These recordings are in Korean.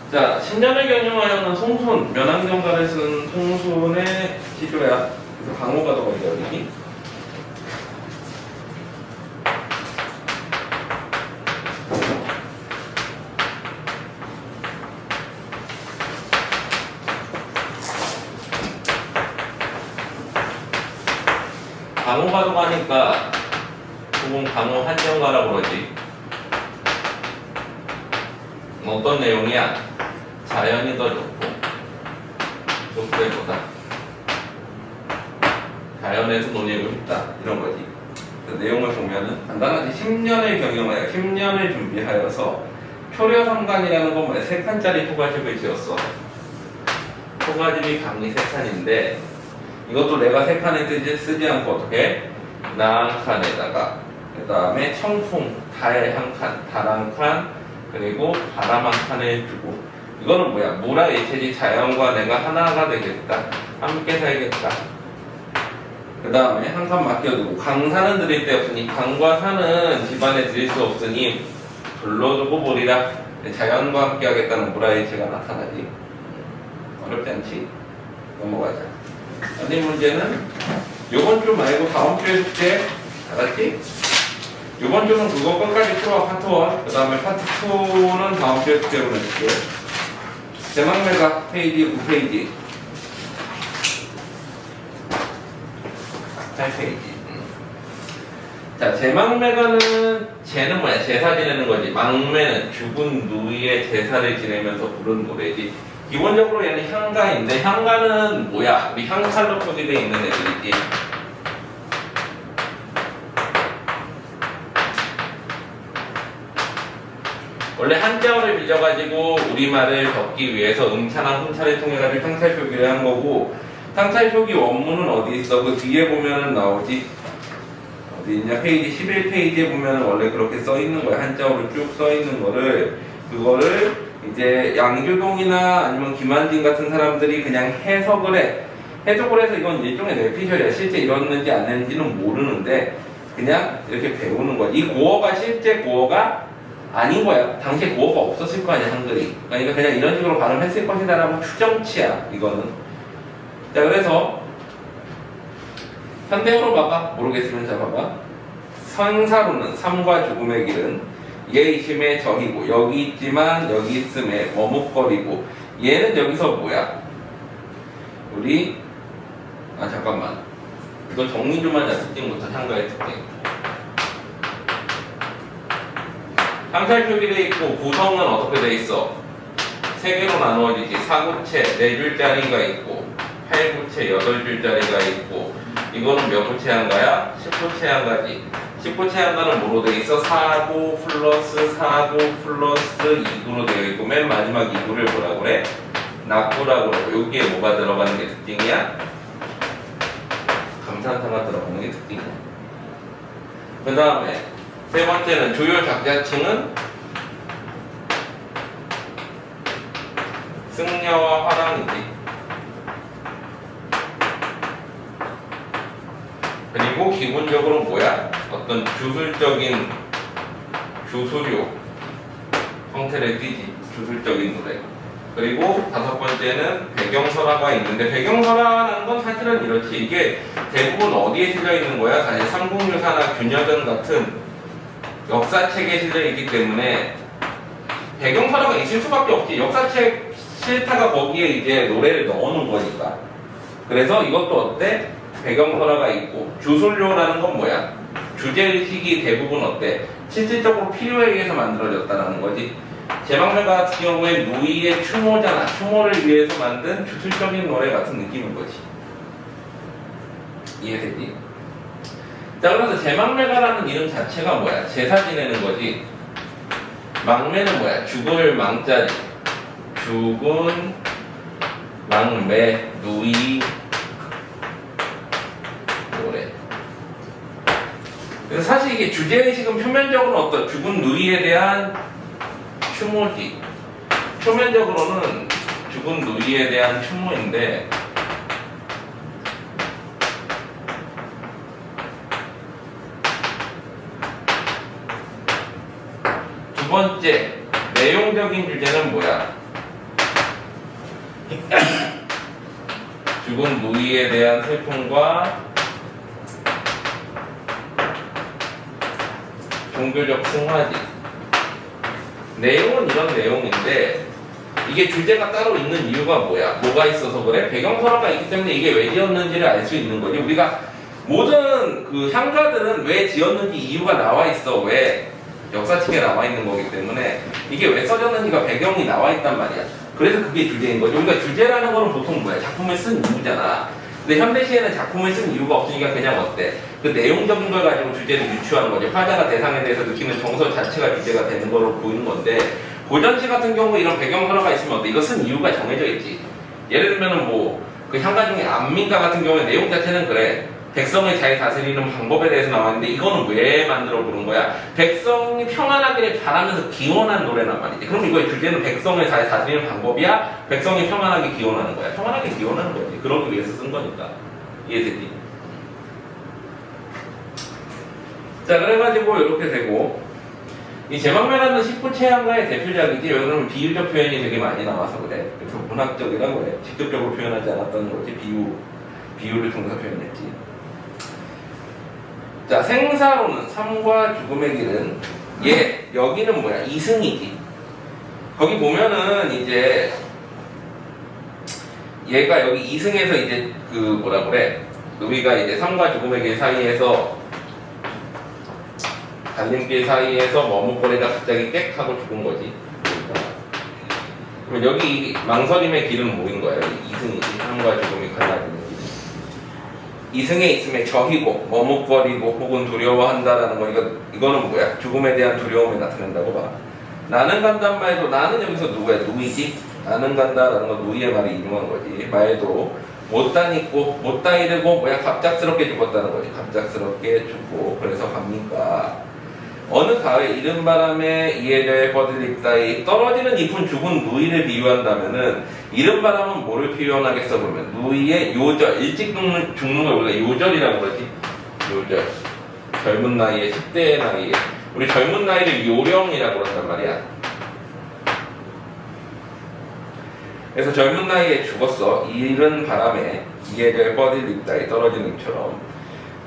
자, 10년을 경영하여는 송손, 면왕경가를 쓴 송손의 시조야. 그래서 강호가 더 걸려, 여기. 강호가도 가니까 혹은 강호 한정가라고 그러지. 어떤 내용이야? 자연이 더 좋고 독재보다 자연에서 논의하고 싶다 이런 거지. 그 내용을 보면은 간단하게 10년을 경영하여 10년을 준비하여서 표려성관이라는 건 뭐야? 3칸짜리 토가집을 지었어. 토가집이 강이 3칸인데 이것도 내가 3칸에 쓰지 않고 어떻게? 나 한 칸에다가 그 다음에 청풍, 달 한 칸, 달 한 칸, 그리고 바람 한 칸을 주고 이거는 뭐야? 무라 일체지 자연과 내가 하나가 되겠다. 함께 살겠다. 그 다음에 한 칸 맡겨두고 강산은 드릴 데 없으니 강과 산은 집안에 드릴 수 없으니 둘러두고 보리라. 자연과 함께 하겠다는 무라 일체가 나타나지. 어렵지 않지? 넘어가자. 아니 문제는 요번 주 말고 다음 주에 숙제 알았지? 요번 주는 그거 끝까지 풀어 파트 1. 그 다음에 파트 2는 다음 주에 숙제로 내줄게. 제막매가 페이지 9페이지 8페이지. 자, 제막매가는 쟤는 뭐야? 제사 지내는 거지. 막매는 죽은 누이의 제사를 지내면서 부른 노래지. 기본적으로 얘는 향가인데 향가는 뭐야? 우리 향칼로 표기되어 있는 애들이지. 원래 한자어를 빚어가지고 우리말을 적기 위해서 음차나 훈차를 통해가지고 상찰 표기를 한 거고, 상찰 표기 원문은 어디 있어? 그 뒤에 보면은 나오지. 어디 있냐? 페이지 11페이지에 보면은 원래 그렇게 써 있는 거야. 한자어로 쭉 써 있는 거를, 그거를 이제 양규동이나 아니면 김한진 같은 사람들이 그냥 해석을 해. 해석을 해서 이건 일종의 뇌피셜이야. 실제 이뤘는지 안 했는지는 모르는데 그냥 이렇게 배우는 거야. 이 고어가 실제 고어가 아닌 거야. 당시에 고어가 없었을 거 아니야, 한글이. 그러니까 그냥 이런 식으로 발음했을 것이다라고 추정치야, 이거는. 자, 그래서 현대어로 봐봐. 모르겠으면 자 봐봐. 선사로는 삶과 죽음의 길은 예의심의 적이고 여기 있지만 여기 있음에 머뭇거리고. 얘는 여기서 뭐야? 우리 잠깐만. 이거 정리 좀 하자. 특징부터 상가의 특징. 상찰 표기되어 있고 구성은 어떻게 돼 있어? 3개로 나누어지지. 4구체 4줄짜리가 있고 8구체 8줄짜리가 있고, 이거는 몇 구체 한가야? 10구체 한가지. 10구체 한가는 뭐로 되어 있어? 4구 플러스 4구 플러스 2구로 되어 있고 맨 마지막 2구를 뭐라고 그래? 낙구라고 그러고. 여기에 뭐가 들어가는 게 특징이야? 감탄사가 들어가는 게 특징이야. 그 다음에 세 번째는 주요 작자층은 승려와 화랑이지. 그리고 기본적으로 뭐야? 어떤 주술적인 주술요 형태를 띠지. 주술적인 노래. 그리고 5번째는 배경설화가 있는데, 배경설화라는 건 사실은 이렇지. 이게 대부분 어디에 실려 있는 거야? 사실 삼국유사나 균여전 같은 역사책에 실려 있기 때문에 배경설화가 있을 수밖에 없지. 역사책 실타가 거기에 이제 노래를 넣어놓은 거니까. 그래서 이것도 어때? 배경설화가 있고. 주술료라는 건 뭐야? 주제의식이 대부분 어때? 실질적으로 필요에 의해서 만들어졌다는 거지. 제막매가 같은 경우에 누이의 추모잖아. 추모를 위해서 만든 주술적인 노래 같은 느낌인 거지. 이해되지? 자, 그래서 제막매가라는 이름 자체가 뭐야? 제사 지내는 거지. 막매는 뭐야? 죽을 망자리. 죽은 막매 누이 노래. 그래서 사실 이게 주제의식은 표면적으로 어떤 죽은 누이에 대한 추모지. 표면적으로는 죽은 누이에 대한 추모인데, 두 번째 내용적인 주제는 뭐야? 죽은 누이에 대한 슬픔과 종교적 승화지. 내용은 이런 내용인데 이게 주제가 따로 있는 이유가 뭐야? 뭐가 있어서 그래? 배경설화가 있기 때문에 이게 왜 지었는지를 알 수 있는 거지. 우리가 모든 그 향가들은 왜 지었는지 이유가 나와 있어. 왜? 역사책에 나와 있는 거기 때문에 이게 왜 써졌는지가 배경이 나와 있단 말이야. 그래서 그게 주제인 거죠. 우리가 주제라는 거는 보통 뭐야? 작품을 쓴 이유잖아. 근데 현대시에는 작품을 쓴 이유가 없으니까 그냥 어때? 그 내용적인 걸 가지고 주제를 유추하는 거죠. 화자가 대상에 대해서 느끼는 정서 자체가 주제가 되는 걸로 보이는 건데 고전시 같은 경우 이런 배경설화가 있으면 어때? 이거 쓴 이유가 정해져 있지. 예를 들면은 뭐 그 향가 중에 안민가 같은 경우에 내용 자체는 그래. 백성을 잘 다스리는 방법에 대해서 나왔는데 이거는 왜 만들어 부른 거야? 백성이 평안하기를 바라면서 기원한 노래란 말이지. 그럼 이거의 주제는 백성을 잘 다스리는 방법이야? 백성이 평안하게 기원하는 거야? 평안하게 기원하는 거지. 그러기 위해서 쓴 거니까. 이해되지? 자, 그래가지고 이렇게 되고 이 제방매라는 19채향가의 대표작이지. 왜냐면 비유적 표현이 되게 많이 나와서 그래. 그래서 문학적이라고 해. 직접적으로 표현하지 않았다는 거지. 비유를 통해서 표현했지. 자, 생사로는 삶과 죽음의 길은 여기는 뭐야? 이승이지. 거기 보면은 이제 얘가 여기 이승에서 이제 그 뭐라 그래? 우리가 이제 삶과 죽음의 길 사이에서 달림길 사이에서 머뭇거리다 갑자기 꽥 하고 죽은 거지. 그러면 여기 망설임의 길은 뭐인 거야? 이승이지. 삶과 죽음이 갈라지는 길. 이승에 있음에 저희고 머뭇거리고 혹은 두려워한다라는 거 이거는 뭐야? 죽음에 대한 두려움이 나타낸다고 봐. 나는 간단 말도 나는 여기서 누구야? 누이지? 나는 간다라는 건 누이의 말이 이용한 거지. 말도 못다 잊고 못다 이르고 뭐야? 갑작스럽게 죽었다는 거지. 갑작스럽게 죽고 그래서 갑니까? 어느 가을 이른 바람에 이해될 뻗을립다이 떨어지는 잎은 죽은 누이를 비유한다면은 이른 바람은 뭐를 표현하겠어 보면 누이의 요절 일찍 죽는 걸 우리가 요절이라고 그러지. 요절 젊은 나이에 10대의 나이에 우리 젊은 나이를 요령이라고 그런단 말이야. 그래서 젊은 나이에 죽었어. 이른 바람에 이해될 뻗을립다이 떨어지는 잎처럼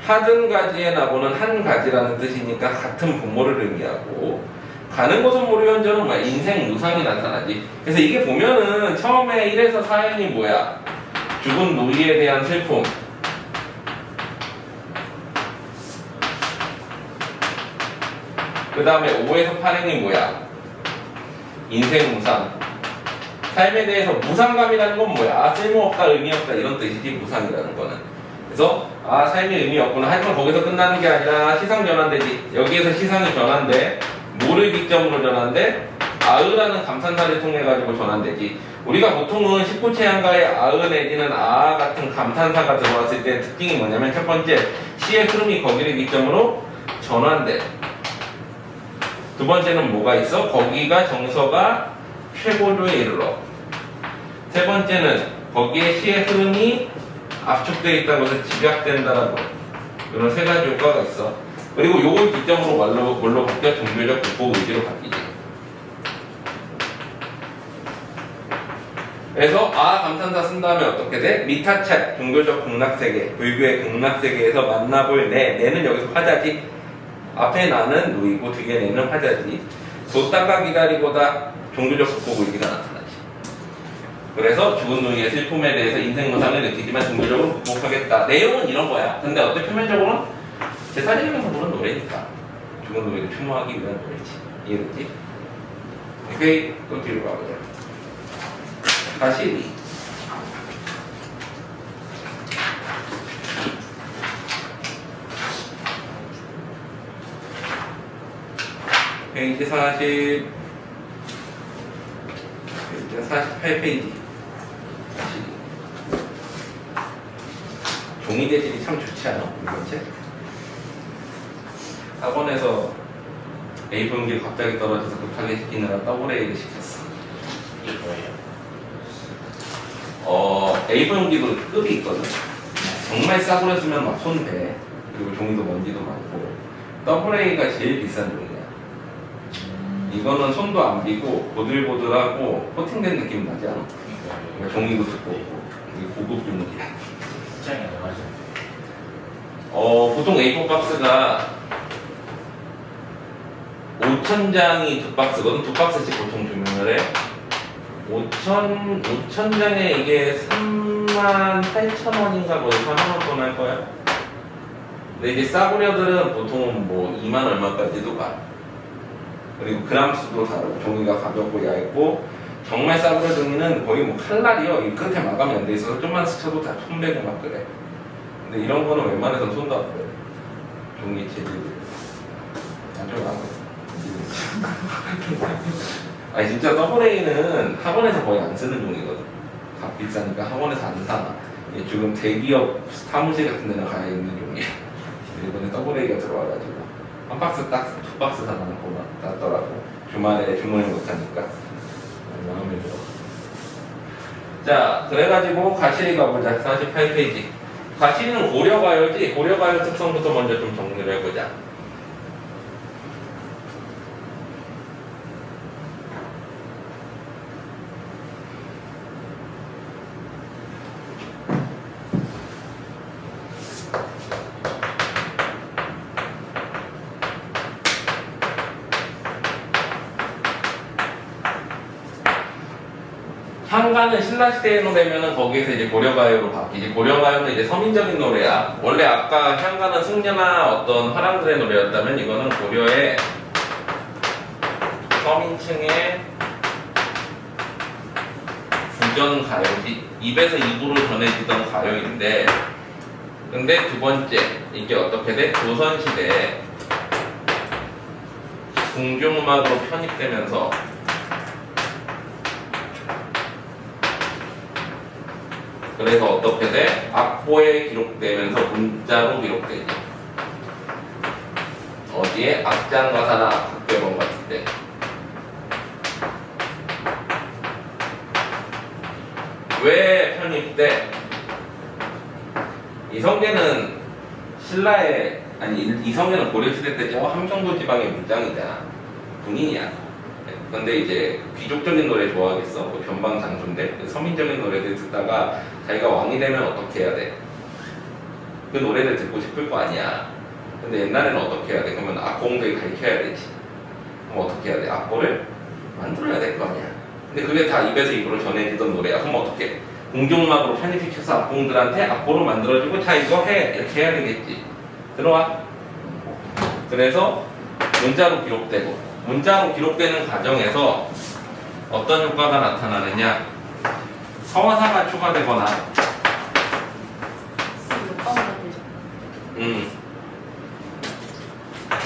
하든 가지에 나보는 한 가지라는 뜻이니까 같은 분모를 의미하고 가는 곳은 모르연저는 뭐야? 인생 무상이 나타나지. 그래서 이게 보면은 처음에 1에서 4행이 뭐야? 죽은 누이에 대한 슬픔 그 다음에 5에서 8행이 뭐야? 인생 무상 삶에 대해서 무상감이라는 건 뭐야? 쓸모없다, 의미없다 이런 뜻이지 무상이라는 거는. 그래서 삶이 의미 없구나. 하지만 거기서 끝나는 게 아니라 시상 전환되지. 여기에서 시상이 전환돼. 뭐를 기점으로 전환돼? 아으라는 감탄사를 통해 가지고 전환되지. 우리가 보통은 19채향가에 아으 내지는 아 같은 감탄사가 들어왔을 때 특징이 뭐냐면 첫 번째 시의 흐름이 거기를 기점으로 전환돼. 두 번째는 뭐가 있어? 거기가 정서가 최고조에 이르러. 세 번째는 거기에 시의 흐름이 압축되어 있다고 해서 집약된다라는 거. 이런 세 가지 효과가 있어. 그리고 요걸 기점으로 뭘로 바뀌어? 종교적 극복 의지로 바뀌지. 그래서 감탄사 쓴 다음에 어떻게 돼? 미타찰 종교적 극락세계 불교의 극락세계에서 만나볼 내는 여기서 화자지. 앞에 나는 누이고 뒤에 내는 화자지. 뒀다가 기다리고다 종교적 극복 의지가 나타나지. 그래서 죽은 누이의 슬픔에 대해서 인생 무상을 느끼지만 종교적으로 극복하겠다. 내용은 이런 거야. 근데 어때? 표면적으로는 제사지면서 부른 노래니까 죽은 누이를 추모하기 위한 노래지. 이해됐지? 오케이, 또 뒤로 가보자. 42. 페이지 48페이지. 종이 재질이 참 좋지 않아? 이번 책? 학원에서 A4 용기를 갑자기 떨어져서 급하게 시키느라 더블 A를 시켰어. 이게 뭐예요? A4 용기도 급이 있거든. 정말 싸구려 쓰면 막 손대. 그리고 종이도 먼지도 많고. 더블 A가 제일 비싼 종이야. 이거는 손도 안 비고 보들보들하고 코팅된 느낌 나지 않아? 그러니까 종이도 두껍고 이게 고급 종이야. 짱이야, 맞아. 보통 A4 박스가 5,000장이 두 박스거든. 두 박스씩 보통 주문을 해. 5,000장에 이게 38,000원인가 거의 4만원 돈 할 거야. 근데 이제 싸구려들은 보통 뭐 2만 얼마까지도 가. 그리고 그람 수도 다르고 종이가 가볍고 얇고 정말 싸구려 종이는 거의 뭐 칼날이요. 이 끝에 마감이 안 돼 있어서 좀만 스쳐도 다 손배고 막 그래. 근데 이런 거는 웬만해서는 손도 안 돼. 종이 재질이. 나중에 안 돼. 아니 진짜 더블A는 학원에서 거의 안 쓰는 종이거든. 다 비싸니까 학원에서 안 사. 이게 지금 대기업 사무실 같은 데는 가야 있는 종이야. 이번에 더블A가 들어와가지고 한 박스 딱 두 박스 사놓고 놨더라고. 주말에 주문을 못하니까 마음에 들어. 자, 그래가지고 가시리 가보자. 48페이지. 가시리는 고려가요지. 고려가요 특성부터 먼저 좀 정리를 해보자. 한가는 신라시대의 노래면은 거기에서 이제 고려가요로 바뀌지. 고려가요는 이제 서민적인 노래야. 원래 아까 향가는 승려나 어떤 화랑들의 노래였다면 이거는 고려의 서민층의 구전 가요지. 입에서 입으로 전해지던 가요인데, 근데 두 번째 이게 어떻게 돼? 조선시대에 궁중음악으로 편입되면서 그래서 어떻게 돼? 악보에 기록되면서 문자로 기록되지. 어디에? 악장가사나 각별본 같을 때. 왜 편입돼? 이성계는 신라의 이성계는 고려시대 때 저 함경도 지방의 문장이잖아. 군인이야. 근데 이제 귀족적인 노래 좋아하겠어. 뭐 변방장수인데 서민적인 노래들 듣다가 자기가 왕이 되면 어떻게 해야 돼? 그 노래를 듣고 싶을 거 아니야. 근데 옛날에는 어떻게 해야 돼? 그러면 악공들 가르쳐야 되지. 그럼 어떻게 해야 돼? 악보를 만들어야 될 거 아니야. 근데 그게 다 입에서 입으로 전해지던 노래야. 그럼 어떻게 해? 공중음악으로 편입시켜서 악공들한테 악보로 만들어주고 자 이거 해 이렇게 해야 되겠지. 들어와. 그래서 문자로 기록되고 문자로 기록되는 과정에서 어떤 효과가 나타나느냐? 서사가 추가되거나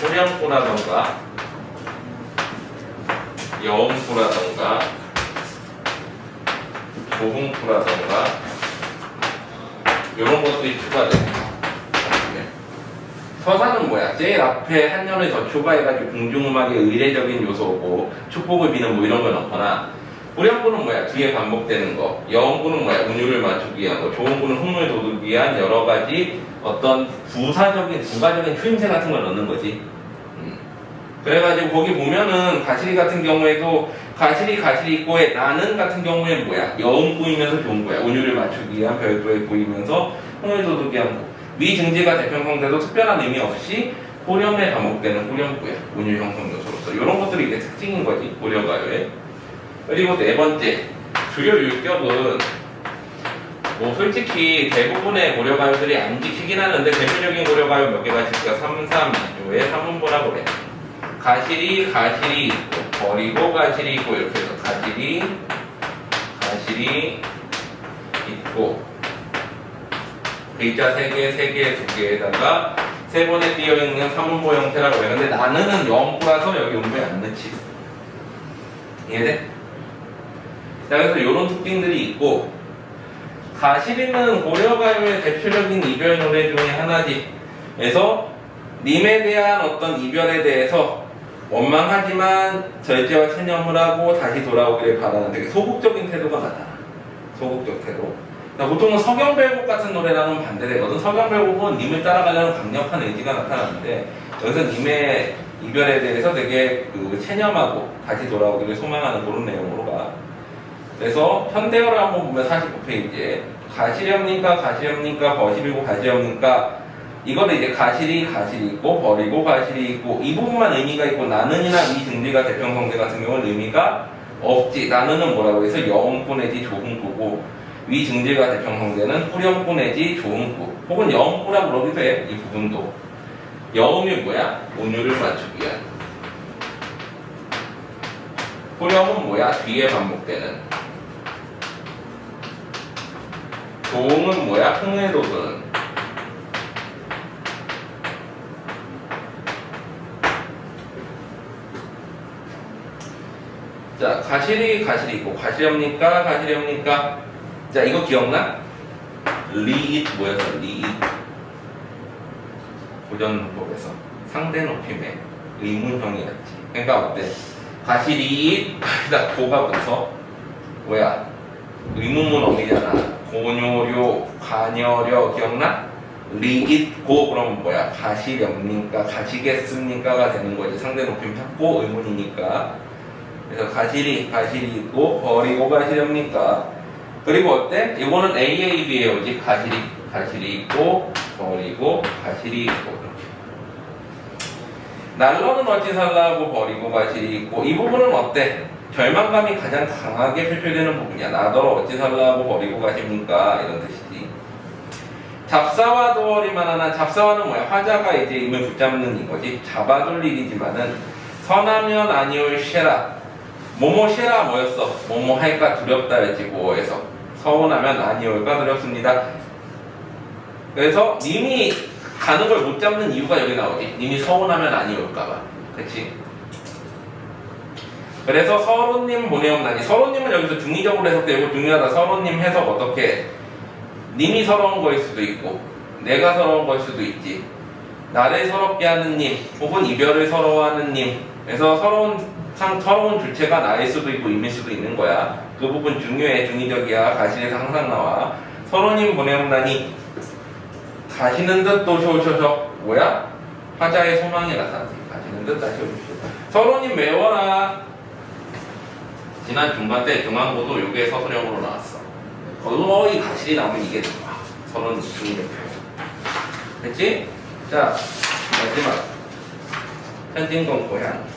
소량포라던가 여음포라던가 조흥포라던가 이런 것들이 추가돼. 서사는 뭐야? 제일 앞에 한 년을 더 추가해가지고 궁중음악의 의례적인 요소고 축복을 비는 뭐 이런 걸 넣거나, 후렴구는 뭐야? 뒤에 반복되는 거. 여음구는 뭐야? 운율을 맞추기 위한 거. 조음구는 흥을 돋우기 위한 여러 가지 어떤 부가적인 추임새 같은 걸 넣는 거지. 그래가지고 거기 보면은 가시리 같은 경우에도 가시리 있고에 나는 같은 경우에 뭐야? 여음구이면서 좋은 거야. 운율을 맞추기 위한 별도의 구이면서 흥을 돋우기 위한 거. 위증지가 대평성돼도 특별한 의미 없이 후렴에 반복되는 후렴구야. 운율 형성 요소로서. 이런 것들이 이게 특징인 거지. 고려가요의. 그리고 네 번째, 주요 율격은 뭐 솔직히 대부분의 고려가요들이 안 지키긴 하는데 대표적인 고려가요 몇 개가 있을까? 3, 3, 2조의 3문보라고 그래. 가시리 있고 버리고 가시리 있고 이렇게 해서 가시리 있고 글자 3개, 2개에다가 3번에 띄어있는 3문보 형태라고 해요. 근데 나는은 영구라서 여기 음보에 안 넣지. 이해돼? 자, 그래서 이런 특징들이 있고, 가시리는 고려가요의 대표적인 이별 노래 중에 하나지. 그래서 님에 대한 어떤 이별에 대해서 원망하지만 절제와 체념을 하고 다시 돌아오기를 바라는 되게 소극적인 태도가 나타나. 소극적 태도. 보통은 서경별곡 같은 노래랑은 반대되거든. 서경별곡은 님을 따라가려는 강력한 의지가 나타나는데 여기서 님의 이별에 대해서 되게 그 체념하고 다시 돌아오기를 소망하는 그런 내용으로 가. 그래서 현대어를 한번 보면 49페이지에 가시렵니까 가시렵니까 거실이고 가시렵니까 이거를 이제 가실이 있고 버리고 가실이 있고 이 부분만 의미가 있고 나는이나 이 등비가 대평성대 같은 경우는 의미가 없지. 나는은 뭐라고 해서 여음구 내지 조음구고 위 증제가 대평성대는 후렴구 내지 조음구 혹은 여음구라고 그러기도 해. 이 부분도 여음이 뭐야? 운율을 맞추기 위한. 후렴은 뭐야? 뒤에 반복되는. 조음은 뭐야? 흥에 돋는. 자, 가실이 있고 가시렵니까? 가시렵니까? 자, 이거 기억나? 리잇 뭐였어? 리잇 고전문법에서 상대 높임의 의문형이었지. 그러니까 어때? 가시리잇 고가 붙어 뭐야? 의문문 어미잖아. 고뇨료 관여려 기억나? 리잇 고 그러면 뭐야? 가시렵니까? 가시겠습니까가 되는 거지. 상대 높임 찾고 의문이니까. 그래서 가실이 있고 버리고 가시렵니까? 그리고 어때? 이거는 AAB에 오지. 가실이 있고 버리고 가실이 있고 이렇게. 난로는 어찌 살라고 버리고 가실이 있고 이 부분은 어때? 절망감이 가장 강하게 표출되는 부분이야. 나더러 어찌 살라고 버리고 가십니까? 이런 뜻이지. 잡사와 도어리만 하나. 잡사와는 뭐야? 화자가 이제 임을 붙잡는 이거지. 잡아둘 일이지만은 선하면 아니올 쉐라. 뭐뭐 쉐라 뭐였어? 뭐뭐 할까 두렵다였지. 고어에서 서운하면 아니올까 두렵습니다. 그래서 님이 가는 걸 못 잡는 이유가 여기 나오지. 님이 서운하면 아니올까봐. 그치? 그래서 서로님 보내옵나니. 서로님은 여기서 중의적으로 해석되고 중요하다. 서로님 해석 어떻게? 님이 서러운 거일 수도 있고 내가 서러운 거일 수도 있지. 나를 서럽게 하는 님 혹은 이별을 서러워하는 님. 그래서 서러운 주체가 나일 수도 있고 임일 수도 있는 거야. 그 부분 중요해. 중의적이야. 가실에서 항상 나와. 서로님 보내옵나니 가시는 듯 또 쇼쇼쇼 뭐야? 화자의 소망이 나타나지. 가시는 듯 다시 오십시오. 서로님 외워라. 지난 중간 때 중앙고도 요게 서술형으로 나왔어. 거의 가실이 나오면 이게 나와. 서로님 중의적 표현. 됐지? 자 마지막 현진건 고향.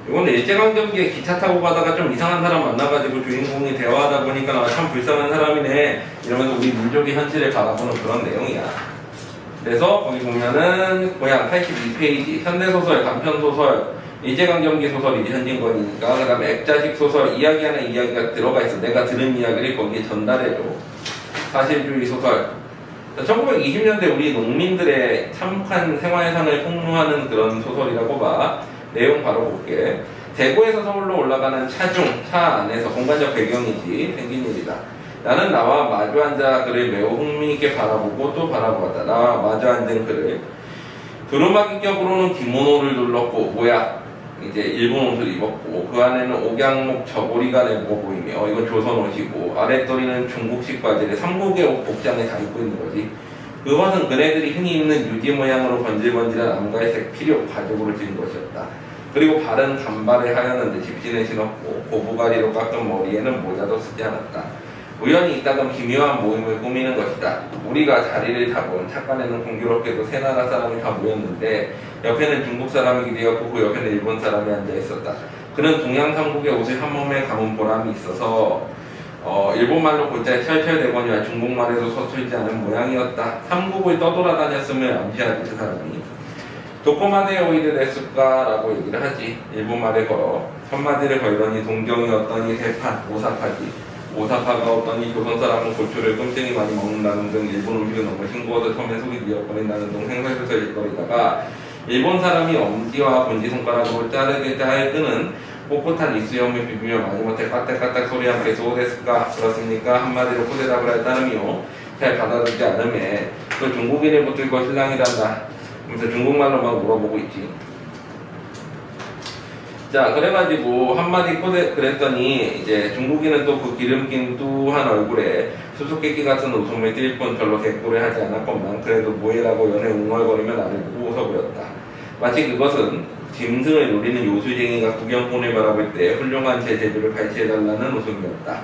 이거는 일제강점기에 기차 타고 가다가 좀 이상한 사람 만나가지고 주인공이 대화하다 보니까 나 참 불쌍한 사람이네 이러면서 우리 민족의 현실을 바라보는 그런 내용이야. 그래서 거기 보면은 고향 82페이지 현대소설, 단편소설, 일제강점기 소설이지 현진건이니까. 그 다음에 액자식 소설 이야기하는 이야기가 들어가 있어. 내가 들은 이야기를 거기에 전달해줘. 사실주의 소설. 1920년대 우리 농민들의 참혹한 생활상을 폭로하는 그런 소설이라고 봐. 내용 바로 볼게. 대구에서 서울로 올라가는 차 안에서 공간적 배경이지 생긴 일이다. 나는 나와 마주 앉아 그를 매우 흥미있게 바라보고 또 바라보았다. 나와 마주 앉은 그를 두루마기 격으로는 기모노를 둘렀고 뭐야? 이제 일본 옷을 입었고 그 안에는 옥양목 저고리가 내고 보이며 이건 조선 옷이고 아랫도리는 중국식 바지를 삼국의 옷 복장에 다 입고 있는 거지. 그것은 그네들이 흔히 입는 유지 모양으로 번질번질한 암갈색 필요 가죽으로 지은 것이었다. 그리고 발은 단발에 하였는데 집신을 신었고 고부가리로 깎은 머리에는 모자도 쓰지 않았다. 우연히 있다던 기묘한 모임을 꾸미는 것이다. 우리가 자리를 타본 착관에는 공교롭게도 세 나라 사람이 다 모였는데 옆에는 중국 사람이 되었고 그 옆에는 일본 사람이 앉아 있었다. 그는 동양 삼국의 옷을 한 몸에 감은 보람이 있어서 일본말로 골자에 철철대거니와 중국말에도 서툴지 않은 모양이었다. 삼국을 떠돌아다녔음을 암시하지 그 사람이. 도코마데 오이드 데스까라고 얘기를 하지. 일본말에 걸어 천마디를 걸더니 동경이 어떠니 세판 오사카지. 오사카가 어떠니 조선 사람은 고추를 끔찍이 많이 먹는다는 등 일본 음식은 너무 싱거워서 처음에 속이 미어버린다는 등 생설에서 일거리다가 일본 사람이 엄지와 본지손가락으로 잘 끄는 꼿꼿한 입수염을 비비며 마지못해 까딱까딱 소리와 함께 소데스까 그렇습니까? 한마디로 후대답을 할 따름이요. 잘 받아들이지 않으며 그 중국인을 붙들고 신랑이란다. 그래서 중국말로 막 물어보고 있지. 자, 그래가지고 한마디 그랬더니 이제 중국인은 또 그 기름긴 뚜한 얼굴에 수수께끼 같은 웃음을 띌 뿐 별로 대꾸를 하지 않았건만 그래도 뭐해라고 연애 웅얼거리며 나를 보고 웃어 보였다. 마치 그것은 짐승을 노리는 요술쟁이가 구경꾼을 바라볼 때 훌륭한 제 재주를 발휘해달라는 웃음이었다.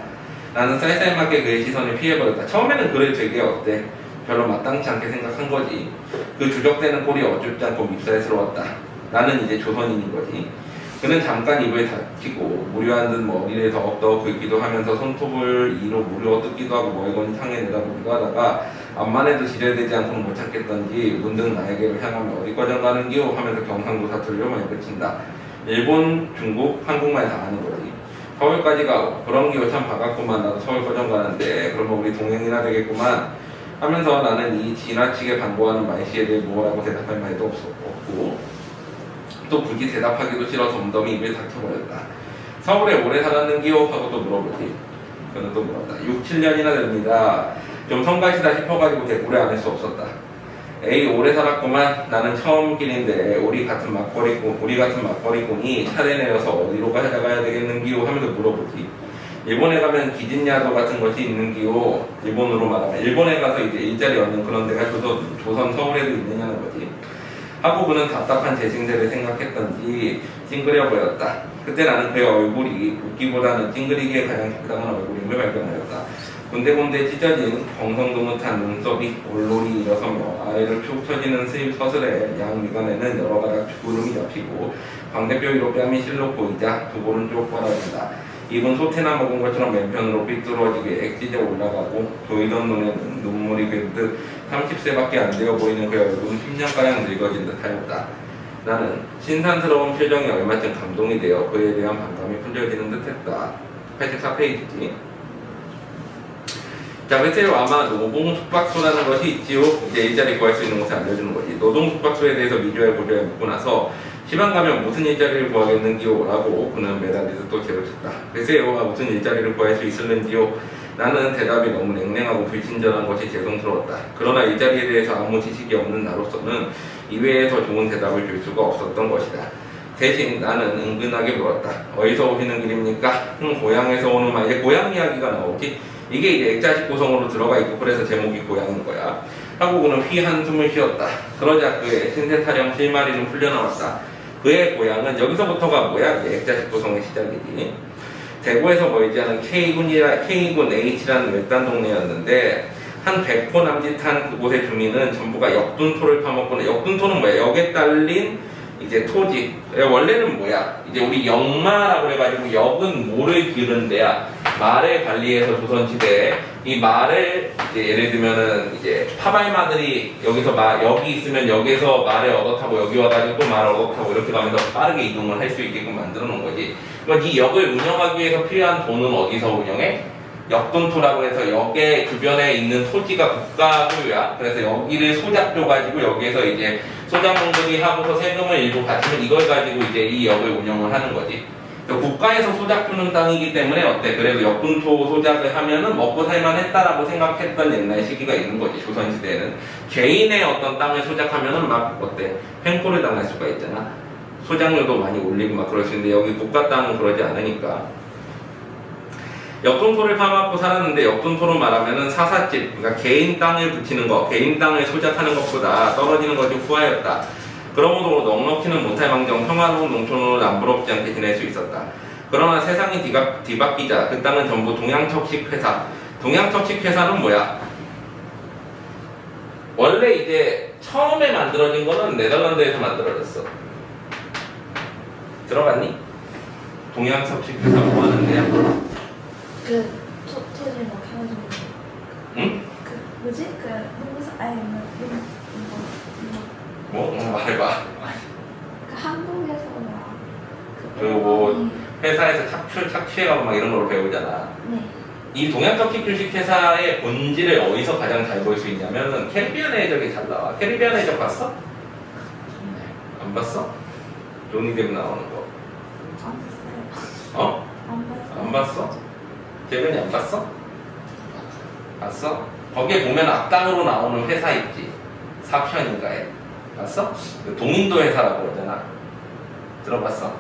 나는 쌀쌀맞게 그의 시선을 피해버렸다. 처음에는 그래 되게 어때? 별로 마땅치 않게 생각한 거지. 그 주적대는 꼴이 어쭙지 않고 밉살스러웠다. 나는 이제 조선인인 거지. 그는 잠깐 입을 닫히고 무료한 듯 머리를 더욱더욱 긁기도 하면서 손톱을 이로 무려 뜯기도 하고 멀거니 창에 내다보기도 하다가 암만 해도 지랄되지 않고는 못 참겠던지 문득 나에게로 향하며 어디까지 가는기요? 하면서 경상도 사투리로 많이 그친다. 일본, 중국, 한국말 다 하는 거지. 서울까지 가고 그런 기호 참 반갑구만. 나도 서울 거정 가는데 그러면 우리 동행이나 되겠구만 하면서 나는 이 지나치게 반복하는 말씨에 대해 뭐라고 대답할 말도 없고 또 굳이 대답하기도 싫어 덤덤히 입을 닫혀버렸다. 서울에 오래 살았는기요? 하고 또 물어보지. 그는 또 물었다. 6, 7년이나 됩니다. 좀 성가시다 싶어가지고 대꾸를 안 할 수 없었다. 에이 오래 살았구만. 나는 처음 길인데 우리 같은 막걸리꾼이 차례 내어서 어디로 가야 되겠는기요? 하면서 물어보지. 일본에 가면 기진야도 같은 것이 있는기요? 일본으로 말하면 일본에 가서 이제 일자리 얻는 그런 데가 조선 서울에도 있느냐는 거지. 하고 그는 답답한 제 생대를 생각했던지 찡그려 보였다. 그때 나는 그의 얼굴이 웃기보다는 찡그리기에 가장 적당한 얼굴임을 발견하였다. 군데군데 찢어진 경성도뭇한 눈썹이 올롤이 일어서며 아래를 쭉 펴지는 서슬에 양 미간에는 여러 가닥 주구름이 잡히고 광대뼈 위로 뺨이 실로 보이자 두 볼은 쭉 빨아진다. 입은 소태나 먹은 것처럼 맨편으로 삐뚤어지게 액지져 올라가고 보이던 눈에는 눈물이 밴듯 30세밖에 안 되어 보이는 그 얼굴은 10년가량 늙어진 듯 하였다. 나는 신산스러운 표정이 얼마쯤 감동이 되어 그에 대한 반감이 풀려지는 듯 했다. 84페이지지. 자, 글쎄요. 아마 노동숙박소라는 것이 있지요. 이제 일자리 구할 수 있는 곳을 알려주는 거지. 노동숙박소에 대해서 미주알 고주알 묻고 나서 시방 가면 무슨 일자리를 구하겠는지요? 라고 그는 매달리듯 또 재우쳤다. 글쎄요. 무슨 일자리를 구할 수 있을는지요? 나는 대답이 너무 냉랭하고 불친절한 것이 죄송스러웠다. 그러나 일자리에 대해서 아무 지식이 없는 나로서는 이외에 더 좋은 대답을 줄 수가 없었던 것이다. 대신 나는 은근하게 물었다. 어디서 오시는 길입니까? 고향에서 오는 말. 이제 고향 이야기가 나오지? 이게 이제 액자식 구성으로 들어가 있고 그래서 제목이 고향인 거야. 하고 그는 휘 한숨을 쉬었다. 그러자 그의 신세 타령 실마리는 풀려나왔다. 그의 고향은 여기서부터가 뭐야? 이제 액자식 구성의 시작이지. 대구에서 멀지 않은 K군 H라는 외딴 동네였는데 한 100호 남짓한 그곳의 주민은 전부가 역둔토를 파먹거나 역둔토는 뭐야? 역에 딸린 이제 토지. 원래는 뭐야? 이제 우리 역마라고 해가지고 역은 모를 기르는 데야. 말을 관리해서 조선시대에 이 말을 이제 예를 들면은 이제 파발마들이 여기서 여기 있으면 여기서 말을 얻어타고 여기 와가지고 또 말을 얻어타고 이렇게 가면서 빠르게 이동을 할 수 있게끔 만들어 놓은 거지. 그러니까 이 역을 운영하기 위해서 필요한 돈은 어디서 운영해? 역돈토라고 해서 역의 주변에 있는 토지가 국가 소유야. 그래서 여기를 소작 줘가지고 여기에서 이제 소작농들이 하고서 세금을 일부 바치면 이걸 가지고 이제 이 역을 운영을 하는 거지. 국가에서 소작 주는 땅이기 때문에 어때? 그래도 역돈토 소작을 하면은 먹고 살만했다라고 생각했던 옛날 시기가 있는 거지. 조선시대에는 개인의 어떤 땅을 소작하면은 막 어때? 횡포를 당할 수가 있잖아. 소작료도 많이 올리고 막 그럴 수 있는데 여기 국가 땅은 그러지 않으니까. 역돈토를 파먹고 살았는데 역돈토로 말하면은 사사집, 그러니까 개인 땅을 붙이는 거, 개인 땅을 소작하는 것보다 떨어지는 것이 후하였다. 그러므로 넉넉히는 못할 망정 평화로운 농촌으로 남부럽지 않게 지낼 수 있었다. 그러나 세상이 뒤바뀌자 그 땅은 전부 동양척식 회사. 동양척식 회사는 뭐야? 원래 이제 처음에 만들어진 거는 네덜란드에서 만들어졌어. 들어봤니? 동양척식 회사 뭐 하는데요? 토지를 막 해가지고. 응? 뭐지? 농사 아니 말해봐. 한국에서 뭐 회사에서 착취해가고 막 이런 걸 배우잖아. 네. 이 동양척식 주식 회사의 본질을 어디서 가장 잘 볼 수 있냐면 캐리비안 해적이 잘 나와. 캐리비안 해적 봤어? 안 봤어? 조니 뎁 나오는 거. 안 봤어요. 어? 안 봤어요. 안 봤어? 재변이 안 봤어? 봤어? 거기에 보면 악당으로 나오는 회사 있지. 사편인가에. 봤어? 동인도 회사라고 그러잖아. 들어봤어?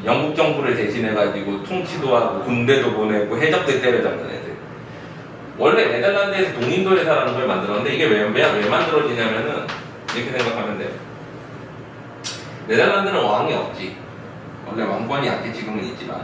영국 정부를 대신해가지고 통치도 하고 군대도 보내고 해적들 때려잡는 애들. 원래 네덜란드에서 동인도 회사라는 걸 만들었는데 이게 왜 만들어지냐면은 이렇게 생각하면 돼요. 네덜란드는 왕이 없지. 원래 왕권이 약해 지금은 있지만.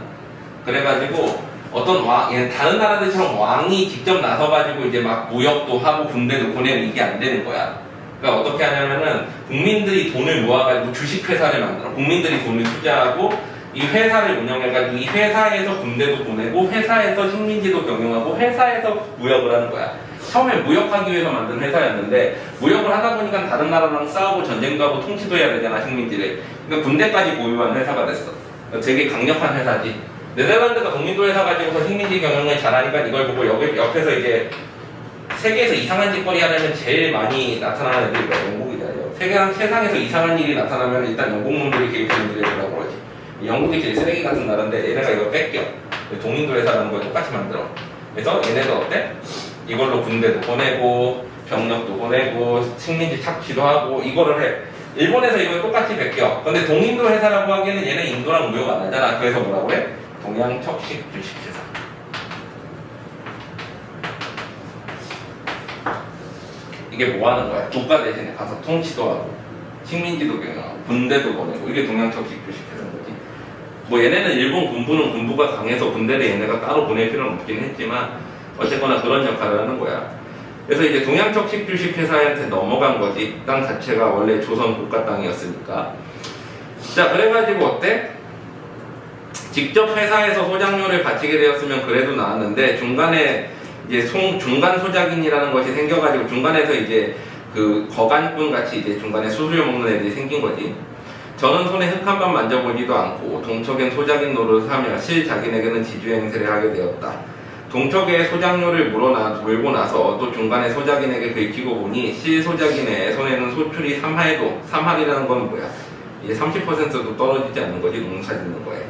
그래가지고 어떤 다른 나라들처럼 왕이 직접 나서가지고 이제 막 무역도 하고 군대도 보내고 이게 안 되는 거야. 그러니까 어떻게 하냐면은 국민들이 돈을 모아가지고 주식회사를 만들어. 국민들이 돈을 투자하고 이 회사를 운영해가지고 이 회사에서 군대도 보내고 회사에서 식민지도 경영하고 회사에서 무역을 하는 거야. 처음에 무역하기 위해서 만든 회사였는데 무역을 하다 보니까 다른 나라랑 싸우고 전쟁도 하고 통치도 해야 되잖아 식민지를. 그러니까 군대까지 보유한 회사가 됐어. 그러니까 되게 강력한 회사지. 네덜란드가 동인도 회사 가지고서 식민지 경영을 잘하니까 이걸 보고 옆에서 이제 세계에서 이상한 짓거리 하려면 제일 많이 나타나는 애들이 영국이잖아요. 세상에서 이상한 일이 나타나면 일단 영국 놈들이 개입하는 일이라고 그러지. 영국이 제일 쓰레기 같은 나라인데 얘네가 이걸 뺏겨. 동인도 회사라는 걸 똑같이 만들어. 그래서 얘네도 어때? 이걸로 군대도 보내고 병력도 보내고 식민지 착취도 하고 이거를 해. 일본에서 이걸 똑같이 뺏겨. 근데 동인도 회사라고 하기에는 얘네 인도랑 무역 안 하잖아. 그래서 뭐라고 해? 동양척식 주식회사. 이게 뭐 하는 거야? 국가 대신에 가서 통치도 하고 식민지도 경영하고 군대도 보내고 이게 동양척식 주식회사인 거지. 뭐 얘네는 일본 군부는 군부가 강해서 군대를 얘네가 따로 보낼 필요는 없긴 했지만 어쨌거나 그런 역할을 하는 거야. 그래서 이제 동양척식 주식회사한테 넘어간 거지. 땅 자체가 원래 조선 국가 땅이었으니까. 자, 그래가지고 어때? 직접 회사에서 소작료를 바치게 되었으면 그래도 나았는데 중간에 이제 중간 소작인이라는 것이 생겨가지고 중간에서 이제 그 거간꾼 같이 이제 중간에 수수료 먹는 애들이 생긴 거지. 저는 손에 흙 한 번 만져보지도 않고 동척엔 소작인 노릇을 하며 실 자기네게는 지주 행세를 하게 되었다. 동척에 소작료를 물고 나서 또 중간에 소작인에게 긁히고 보니 실 소작인의 손에는 소출이 3할이라는 건 뭐야? 이제 30%도 떨어지지 않는 거지. 농사 짓는 거에.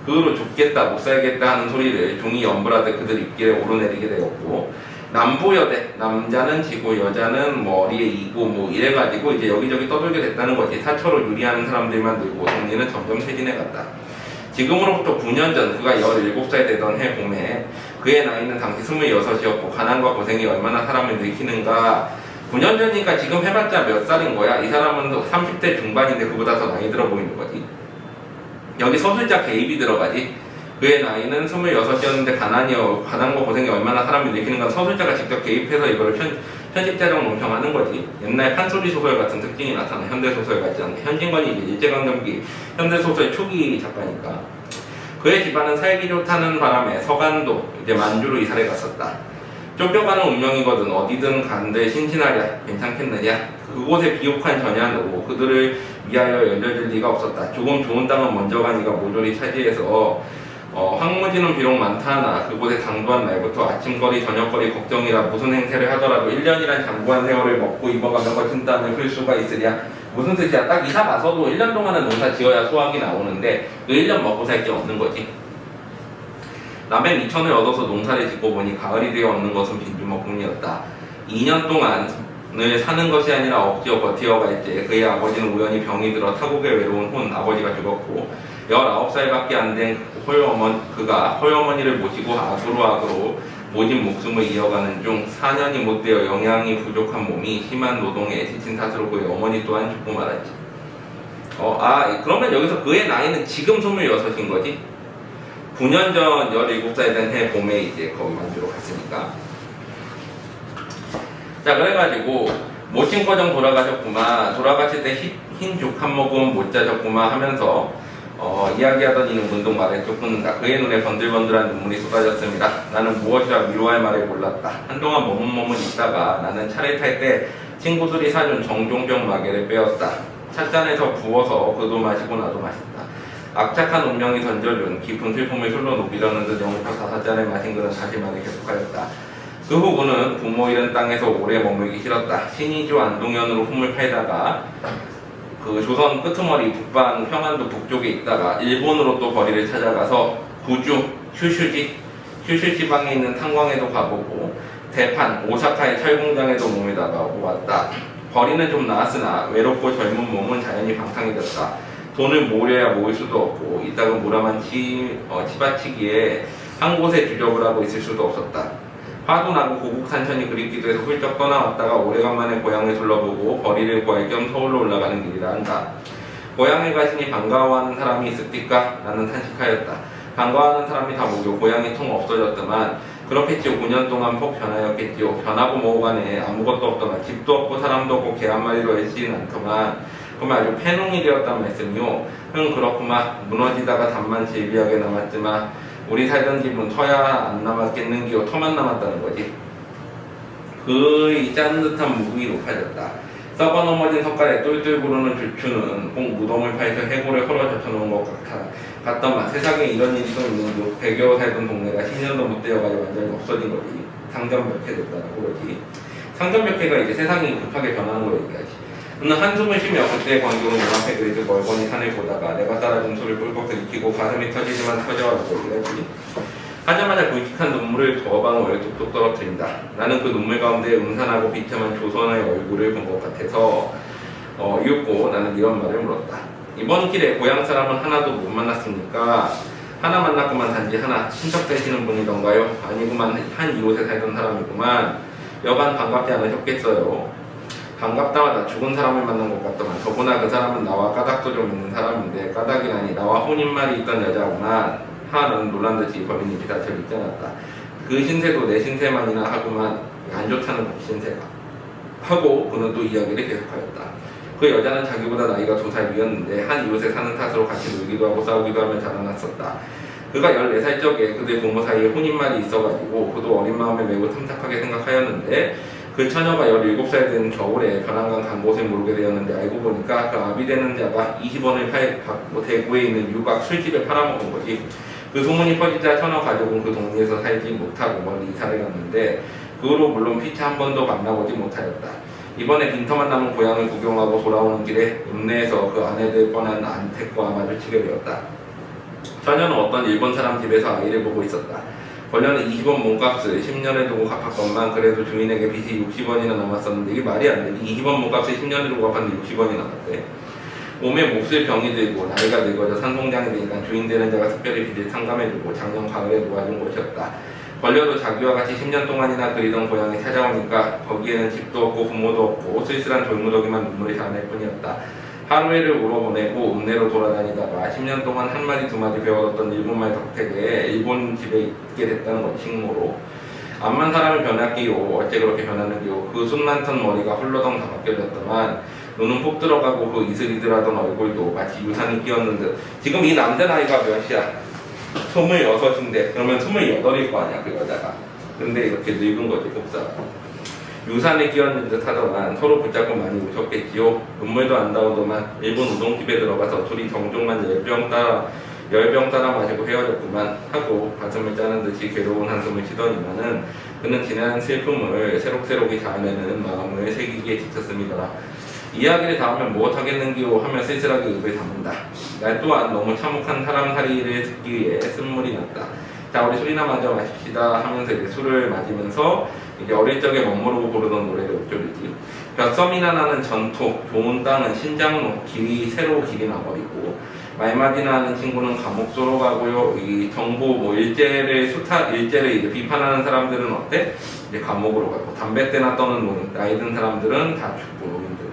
그 후로 죽겠다 못 살겠다 하는 소리를 종이 연불하듯 그들 입길에 오르내리게 되었고 남부여대 남자는 지고 여자는 머리에 이고 뭐 이래가지고 이제 여기저기 떠돌게 됐다는 거지. 사초로 유리하는 사람들만 늘고 정리는 점점 세진해 갔다. 지금으로부터 9년 전 그가 17살 되던 해 봄에 그의 나이는 당시 26이었고 가난과 고생이 얼마나 사람을 늙히는가. 9년 전이니까 지금 해봤자 몇 살인 거야. 이 사람은 30대 중반인데 그보다 더 나이 들어 보이는 거지. 여기 서술자 개입이 들어가지. 그의 나이는 26이었는데 가난과 고생이 얼마나 사람을 늙히는가. 서술자가 직접 개입해서 이걸 편집자적 논평하는 거지. 옛날 판소리 소설 같은 특징이 나타나. 현대소설 같지 않게. 현진건이 이제 일제강점기 현대소설 초기 작가니까. 그의 집안은 살기 좋다는 바람에 서간도 이제 만주로 이사를 갔었다. 쫓겨가는 운명이거든 어디든 간들 신신하랴 괜찮겠느냐. 그곳에 비옥한 전야로 그들을 위하여 열려줄 리가 없었다. 조금 좋은 땅은 먼저 가니가 모조리 차지해서 황무지는 비록 많다나 그곳에 당도한 날부터 아침거리 저녁거리 걱정이라 무슨 행세를 하더라도 1년이란 장구한 세월을 먹고 입어가며 거친 땀을 흘 수가 있으랴. 무슨 뜻이야? 딱 이사 가서도 1년 동안은 농사 지어야 수확이 나오는데 그 1년 먹고 살 게 없는 거지. 남의 미천을 얻어서 농사를 짓고 보니 가을이 되어 얻는 것은 빈주먹뿐이었다. 2년 동안을 사는 것이 아니라 억지로 버티어갈 때 그의 아버지는 우연히 병이 들어 타국에 외로운 혼 아버지가 죽었고 19살밖에 안 된 그가 홀어머니를 모시고 악으로 모진 목숨을 이어가는 중 4년이 못 되어 영양이 부족한 몸이 심한 노동에 지친 탓으로 그의 어머니 또한 죽고 말았지. 그러면 여기서 그의 나이는 지금 26인 거지? 9년 전 17살 된 해 봄에 이제 거기 만주로 갔으니까. 자, 그래가지고 모친과정 돌아가셨구만. 돌아가실 때 흰죽 한 모금 못 자셨구만 하면서 이야기하던 이는 문득 말을 쭉 끊는다. 그의 눈에 번들번들한 눈물이 쏟아졌습니다. 나는 무엇이라 위로할 말을 몰랐다. 한동안 머뭇머뭇 있다가 나는 차를 탈 때 친구들이 사준 정종병 마개를 빼었다. 찻잔에서 부어서 그도 마시고 나도 마셨다. 악착한 운명이 던져준 깊은 슬픔을 술로 녹이려는 듯 영웅파 4잔을 마신 그는 다시 말을 계속하였다. 그 후 그는 부모 잃은 땅에서 오래 머물기 싫었다. 신의주 안동현으로 훔을 팔다가 그 조선 끄트머리 북방 평안도 북쪽에 있다가 일본으로 또 거리를 찾아가서 구주 큐슈 지방에 있는 탄광에도 가보고 대판 오사카의 철공장에도 몸을 나가고 왔다. 거리는 좀 나았으나 외롭고 젊은 몸은 자연히 방탕해졌다. 돈을 모으려야 모을 수도 없고 이따금 무람한 치받치기에 한 곳에 주력을 하고 있을 수도 없었다. 화도 나고 고국 산천이 그립기도 해서 훌쩍 떠나왔다가 오래간만에 고향을 둘러보고 벌이를 구할 겸 서울로 올라가는 길이라 한다. 고향에 가시니 반가워하는 사람이 있을까? 나는 탄식하였다. 반가워하는 사람이 다 모여 고향이 통 없어졌더만 그렇겠지요. 9년 동안 폭 변하였겠지요. 변하고 뭐고 간에 아무것도 없더만 집도 없고 사람도 없고 개 한 마리도 애쓰진 않더만 그만 아주 패농이 되었단 말씀이요. 그렇구만. 무너지다가 담만 질비하게 남았지만 우리 살던 집은 터야 안 남았겠는기요. 터만 남았다는 거지. 그의 짠 듯한 무국이 높아졌다. 썩어 넘어진 석가래 똘똘 구르는 주추는 꼭 무덤을 파해서 해골을 헐어 젖혀놓은 것 같더만 세상에 이런 일이 또 있는 100여 살던 동네가 10년도 못 되어가지고 완전히 없어진 거지. 상점벽해 됐다고 그러지. 상점벽해가 이제 세상이 급하게 변하는 걸 얘기하지. 그는 한숨을 쉬며 그때의 광경은 눈앞에 그리듯 멀거니 산을 보다가 내가 따라준 소를 꿀꺽 들이키고 가슴이 터지지만 터져와라고 얘기하지. 하자마자 굵직한 눈물을 두 방울 뚝뚝 떨어뜨린다. 나는 그 눈물 가운데 음산하고 비참한 조선의 얼굴을 본 것 같아서 이윽고 나는 이런 말을 물었다. 이번 길에 고향 사람은 하나도 못 만났습니까? 하나 만났구만. 단지 하나. 친척 되시는 분이던가요? 아니구만. 한 이웃에 살던 사람이구만. 여간 반갑지 않으셨겠어요? 반갑다마다 죽은 사람을 만난 것 같더만 더구나 그 사람은 나와 까닭도 좀 있는 사람인데 까닭이라니 나와 혼인말이 있던 여자구만 하는 놀란듯이 벌린 입이 닫혀 있지 않았다. 그 신세도 내 신세만이나 하구만 안 좋다는 그 신세가 하고 그는 또 이야기를 계속하였다. 그 여자는 자기보다 나이가 2살 위였는데 한 이웃에 사는 탓으로 같이 놀기도 하고 싸우기도 하며 자라났었다. 그가 14살 적에 그들 부모 사이에 혼인말이 있어가지고 그도 어린 마음에 매우 탐탁하게 생각하였는데 그 처녀가 17살 된 겨울에 변한강 간 곳을 모르게 되었는데 알고 보니까 그 아비 되는 자가 20원을 받고 대구에 있는 유곽 술집에 팔아먹은 거지. 그 소문이 퍼지자 처녀 가족은 그 동네에서 살지 못하고 멀리 이사를 갔는데 그 후로 물론 피차 한 번도 만나보지 못하였다. 이번에 빈터만 남은 고향을 구경하고 돌아오는 길에 읍내에서 그 아내들 뻔한 안택과 마주치게 되었다. 처녀는 어떤 일본 사람 집에서 아이를 보고 있었다. 원래는 20원 몸값을 10년을 두고 갚았건만 그래도 주인에게 빚이 60원이나 남았었는데 이게 말이 안 돼. 20원 몸값을 10년을 두고 갚았는데 60원이 남았대. 몸에 몹쓸 병이 들고 나이가 늙어져 산송장이 되니까 주인 되는 자가 특별히 빚을 탕감해주고 작년 가을에 놓아준 곳이었다. 걸려도 자기와 같이 10년 동안이나 그리던 고향에 찾아오니까 거기에는 집도 없고 부모도 없고 쓸쓸한 돌무더기만 눈물이 자라날 뿐이었다. 하루에를 울어보내고 읍내로 돌아다니다가 10년 동안 한 마디 두 마디 배워뒀던 일본말 덕택에 일본 집에 있게 됐다는 것 식모로. 암만 사람을 변했기요. 어째 그렇게 변하는기요. 그 숱 많던 머리가 홀러덩 다 바뀌어졌더만 눈은 푹 들어가고 그 이슬이슬하던 얼굴도 마치 유산이 끼었는 듯. 지금 이 남자 나이가 몇이야? 26인데 그러면 28일 거 아니야 그 여자가. 근데 이렇게 늙은 거지 복사가. 유산에 끼었는 듯 하더만 서로 붙잡고 많이 우셨겠지요. 눈물도 안 나오더만 일본 우동집에 들어가서 둘이 정종만 10병 따라 마시고 헤어졌구만 하고 가슴을 짜는 듯이 괴로운 한숨을 쉬더니만은 그는 지난 슬픔을 새록새록이 자아내는 마음을 새기기에 지쳤습니다. 이야기를 닿으면 무엇하겠는기요 하며 쓸쓸하게 입을 다문다. 날 또한 너무 참혹한 사람살이를 듣기 위해 쓴물이 났다. 자 우리 술이나 마저 마십시다 하면서 이제 술을 마시면서 이제 어릴 적에 멋모르고 부르던 노래를 읊조리지. 벼섬이나 나는 전토, 좋은 땅은 신장로, 길이 새로 길이 나버리고 말마디나 하는 친구는 감옥소로 가고요. 이 정부 뭐 일제를 이제 비판하는 사람들은 어때? 이제 감옥으로 가고 담뱃대나 떠는 노인, 나이 든 사람들은 다 죽고 노인들.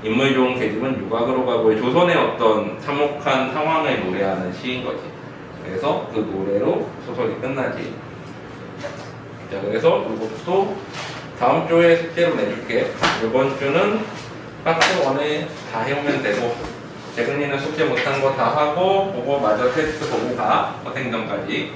인물 좋은 계집은 유곽으로 가고 조선의 어떤 참혹한 상황을 노래하는 시인 거지. 그래서 그 노래로 소설이 끝나지. 자, 그래서 이것도 다음 주에 숙제로 내줄게. 이번 주는 파트 1에 다 해오면 되고, 재근이는 숙제 못한 거 다 하고, 그거 마저 테스트 보고 가. 허생전까지.